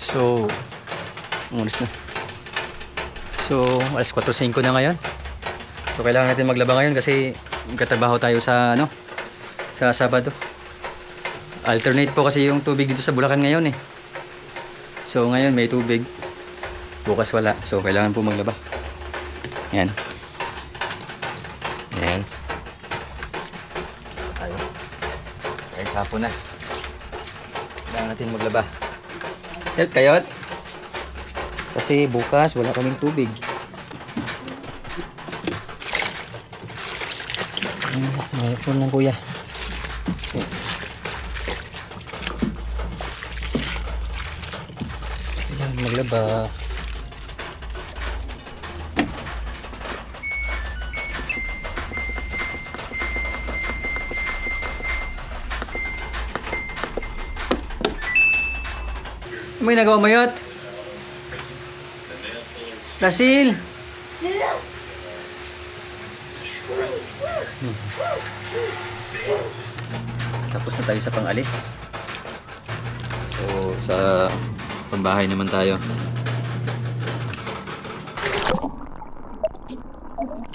So, umalis na. So, alas 4:05 na ngayon. So, kailangan natin maglaba ngayon kasi magkatrabaho tayo sa sa Sabado. Alternate po kasi yung tubig dito sa Bulacan ngayon eh. So, ngayon may tubig. Bukas wala. So, kailangan po maglaba. Yan. Yan. Tayo. Kahit hapon na. Kailangan natin maglaba. Help kayot? Kasi bukas wala kaming tubig. May phone ng kuya. Okay. Kailangan maglaba. May nagawa mo yun? Rasil! Tapos na tayo sa pangalis. So, sa pambahay naman tayo.